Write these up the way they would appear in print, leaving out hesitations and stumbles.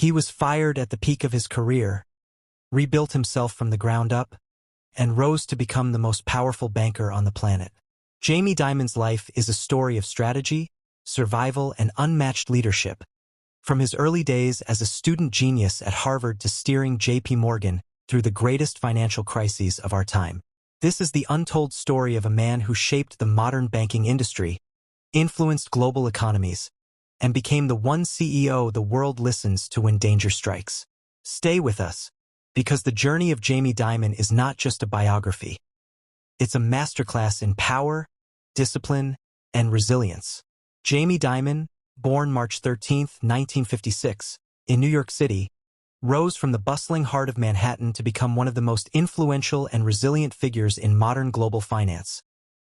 He was fired at the peak of his career, rebuilt himself from the ground up, and rose to become the most powerful banker on the planet. Jamie Dimon's life is a story of strategy, survival, and unmatched leadership. From his early days as a student genius at Harvard to steering JPMorgan through the greatest financial crises of our time. This is the untold story of a man who shaped the modern banking industry, influenced global economies, and became the one CEO the world listens to when danger strikes. Stay with us, because the journey of Jamie Dimon is not just a biography. It's a masterclass in power, discipline, and resilience. Jamie Dimon, born March 13, 1956, in New York City, rose from the bustling heart of Manhattan to become one of the most influential and resilient figures in modern global finance.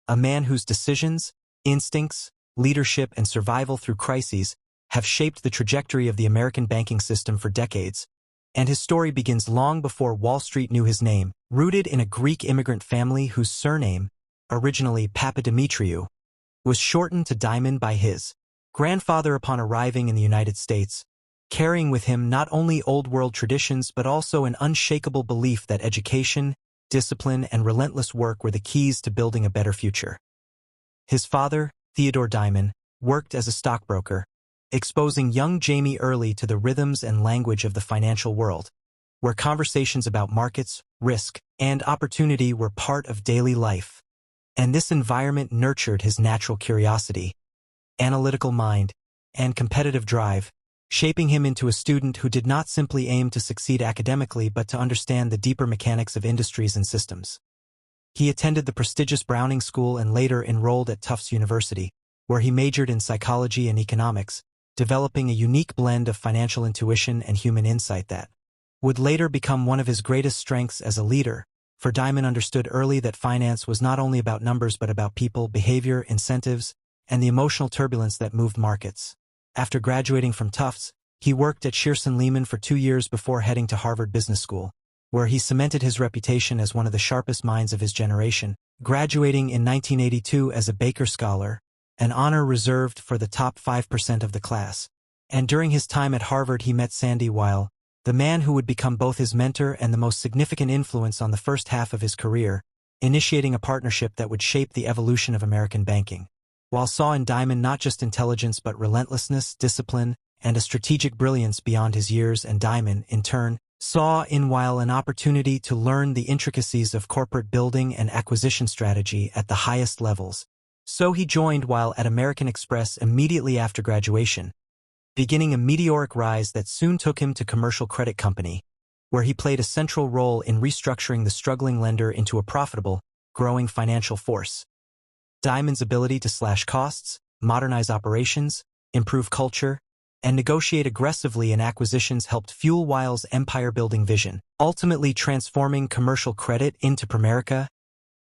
A man whose decisions, instincts, leadership, and survival through crises have shaped the trajectory of the American banking system for decades, and his story begins long before Wall Street knew his name. Rooted in a Greek immigrant family whose surname, originally Papadimitriou, was shortened to Dimon by his grandfather upon arriving in the United States, carrying with him not only old-world traditions but also an unshakable belief that education, discipline, and relentless work were the keys to building a better future. His father, Theodore Dimon, worked as a stockbroker, exposing young Jamie early to the rhythms and language of the financial world, where conversations about markets, risk, and opportunity were part of daily life. And this environment nurtured his natural curiosity, analytical mind, and competitive drive, shaping him into a student who did not simply aim to succeed academically but to understand the deeper mechanics of industries and systems. He attended the prestigious Browning School and later enrolled at Tufts University, where he majored in psychology and economics, developing a unique blend of financial intuition and human insight that would later become one of his greatest strengths as a leader. For Dimon understood early that finance was not only about numbers but about people, behavior, incentives, and the emotional turbulence that moved markets. After graduating from Tufts, he worked at Shearson Lehman for 2 years before heading to Harvard Business School, where he cemented his reputation as one of the sharpest minds of his generation, graduating in 1982 as a Baker Scholar, an honor reserved for the top 5% of the class. And during his time at Harvard he met Sandy Weill, the man who would become both his mentor and the most significant influence on the first half of his career, initiating a partnership that would shape the evolution of American banking. Weill saw in Dimon not just intelligence but relentlessness, discipline, and a strategic brilliance beyond his years, and Dimon, in turn, saw in Weill an opportunity to learn the intricacies of corporate building and acquisition strategy at the highest levels. So he joined Weill at American Express immediately after graduation, beginning a meteoric rise that soon took him to Commercial Credit Company, where he played a central role in restructuring the struggling lender into a profitable, growing financial force. Dimon's ability to slash costs, modernize operations, improve culture, and negotiate aggressively in acquisitions helped fuel Weill's empire-building vision, ultimately transforming Commercial Credit into Primerica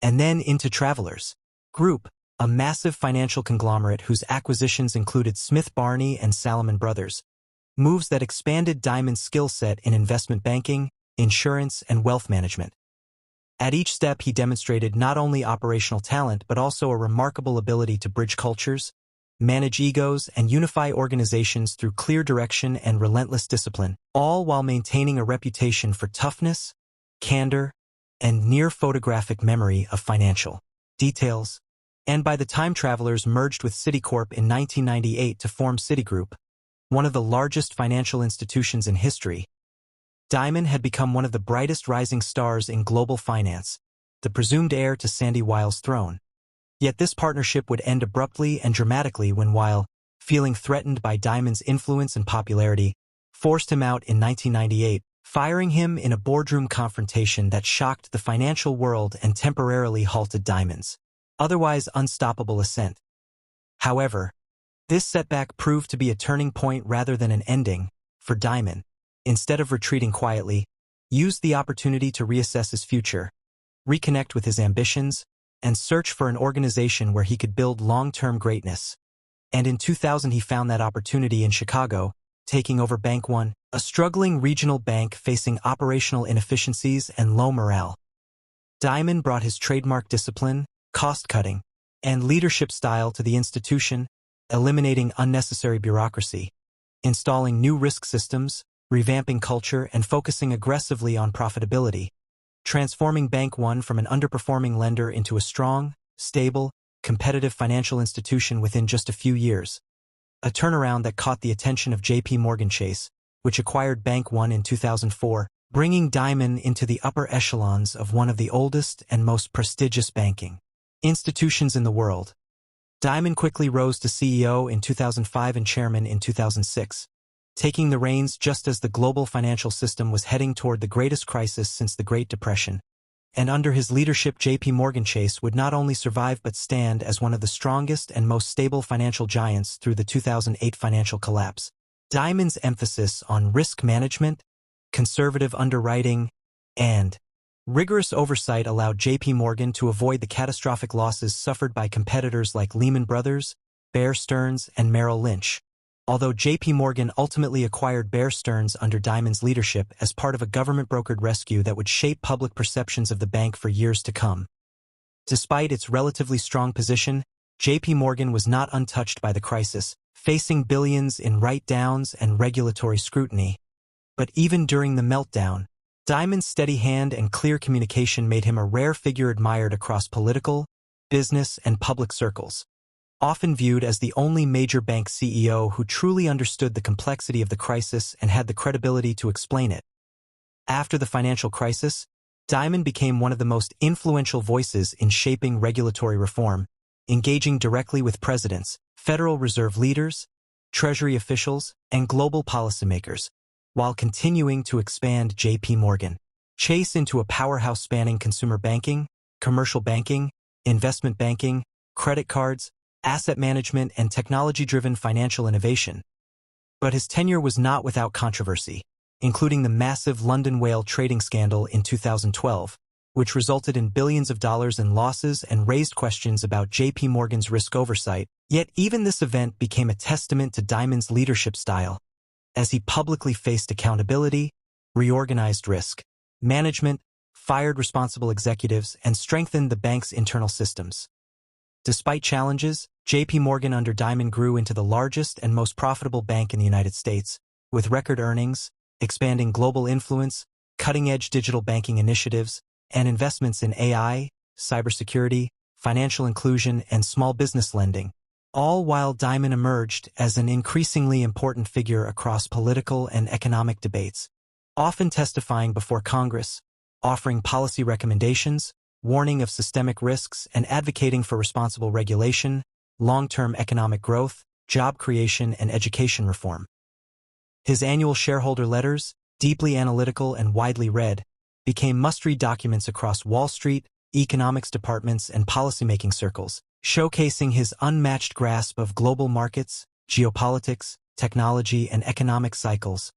and then into Travelers Group, a massive financial conglomerate whose acquisitions included Smith Barney and Salomon Brothers, moves that expanded Dimon's skill set in investment banking, insurance, and wealth management. At each step he demonstrated not only operational talent but also a remarkable ability to bridge cultures, manage egos, and unify organizations through clear direction and relentless discipline, all while maintaining a reputation for toughness, candor, and near-photographic memory of financial details. And by the time Travelers merged with Citicorp in 1998 to form Citigroup, one of the largest financial institutions in history, Dimon had become one of the brightest rising stars in global finance, the presumed heir to Sandy Weill's throne. Yet this partnership would end abruptly and dramatically when Weill, feeling threatened by Dimon's influence and popularity, forced him out in 1998, firing him in a boardroom confrontation that shocked the financial world and temporarily halted Dimon's otherwise unstoppable ascent. However, this setback proved to be a turning point rather than an ending, for Dimon, instead of retreating quietly, used the opportunity to reassess his future, reconnect with his ambitions, and search for an organization where he could build long-term greatness. And in 2000 he found that opportunity in Chicago, taking over Bank One, a struggling regional bank facing operational inefficiencies and low morale. Dimon brought his trademark discipline, cost-cutting, and leadership style to the institution, eliminating unnecessary bureaucracy, installing new risk systems, revamping culture and focusing aggressively on profitability, transforming Bank One from an underperforming lender into a strong, stable, competitive financial institution within just a few years. A turnaround that caught the attention of JPMorgan Chase, which acquired Bank One in 2004, bringing Dimon into the upper echelons of one of the oldest and most prestigious banking institutions in the world. Dimon quickly rose to CEO in 2005 and chairman in 2006, taking the reins just as the global financial system was heading toward the greatest crisis since the Great Depression. And under his leadership, JPMorgan Chase would not only survive but stand as one of the strongest and most stable financial giants through the 2008 financial collapse. Dimon's emphasis on risk management, conservative underwriting, and rigorous oversight allowed JPMorgan to avoid the catastrophic losses suffered by competitors like Lehman Brothers, Bear Stearns, and Merrill Lynch. Although JPMorgan ultimately acquired Bear Stearns under Dimon's leadership as part of a government-brokered rescue that would shape public perceptions of the bank for years to come. Despite its relatively strong position, JPMorgan was not untouched by the crisis, facing billions in write-downs and regulatory scrutiny. But even during the meltdown, Dimon's steady hand and clear communication made him a rare figure admired across political, business, and public circles. Often viewed as the only major bank CEO who truly understood the complexity of the crisis and had the credibility to explain it. After the financial crisis, Dimon became one of the most influential voices in shaping regulatory reform, engaging directly with presidents, Federal Reserve leaders, Treasury officials, and global policymakers, while continuing to expand JPMorgan Chase into a powerhouse spanning consumer banking, commercial banking, investment banking, credit cards, asset management, and technology-driven financial innovation. But his tenure was not without controversy, including the massive London whale trading scandal in 2012, which resulted in billions of dollars in losses and raised questions about JPMorgan's risk oversight. Yet even this event became a testament to Dimon's leadership style, as he publicly faced accountability, reorganized risk management, fired responsible executives, and strengthened the bank's internal systems. Despite challenges, JPMorgan under Dimon grew into the largest and most profitable bank in the United States, with record earnings, expanding global influence, cutting-edge digital banking initiatives, and investments in AI, cybersecurity, financial inclusion, and small business lending, all while Dimon emerged as an increasingly important figure across political and economic debates, often testifying before Congress, offering policy recommendations, warning of systemic risks, and advocating for responsible regulation, long-term economic growth, job creation, and education reform. His annual shareholder letters, deeply analytical and widely read, became must-read documents across Wall Street, economics departments, and policymaking circles, showcasing his unmatched grasp of global markets, geopolitics, technology, and economic cycles.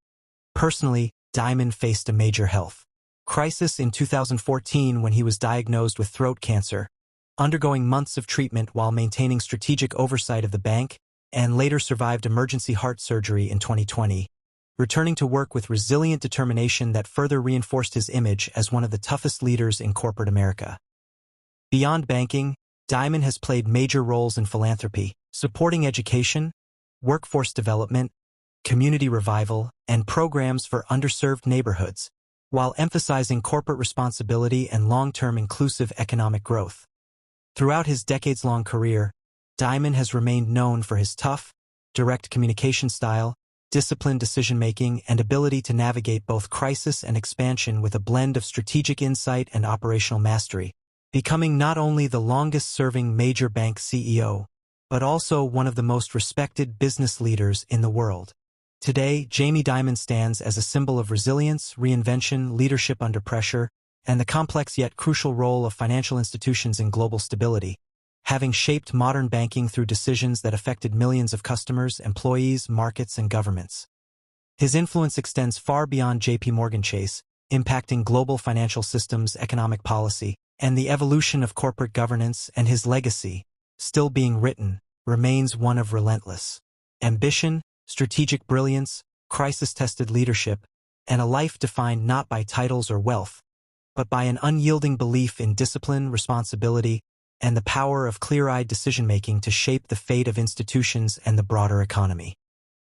Personally, Dimon faced a major health crisis in 2014 when he was diagnosed with throat cancer, undergoing months of treatment while maintaining strategic oversight of the bank, and later survived emergency heart surgery in 2020, returning to work with resilient determination that further reinforced his image as one of the toughest leaders in corporate America. Beyond banking, Dimon has played major roles in philanthropy, supporting education, workforce development, community revival, and programs for underserved neighborhoods, while emphasizing corporate responsibility and long-term inclusive economic growth. Throughout his decades-long career, Dimon has remained known for his tough, direct communication style, disciplined decision-making, and ability to navigate both crisis and expansion with a blend of strategic insight and operational mastery, becoming not only the longest-serving major bank CEO, but also one of the most respected business leaders in the world. Today, Jamie Dimon stands as a symbol of resilience, reinvention, leadership under pressure, and the complex yet crucial role of financial institutions in global stability, having shaped modern banking through decisions that affected millions of customers, employees, markets, and governments. His influence extends far beyond JPMorgan Chase, impacting global financial systems, economic policy, and the evolution of corporate governance, and his legacy, still being written, remains one of relentless ambition, strategic brilliance, crisis-tested leadership, and a life defined not by titles or wealth, but by an unyielding belief in discipline, responsibility, and the power of clear-eyed decision-making to shape the fate of institutions and the broader economy.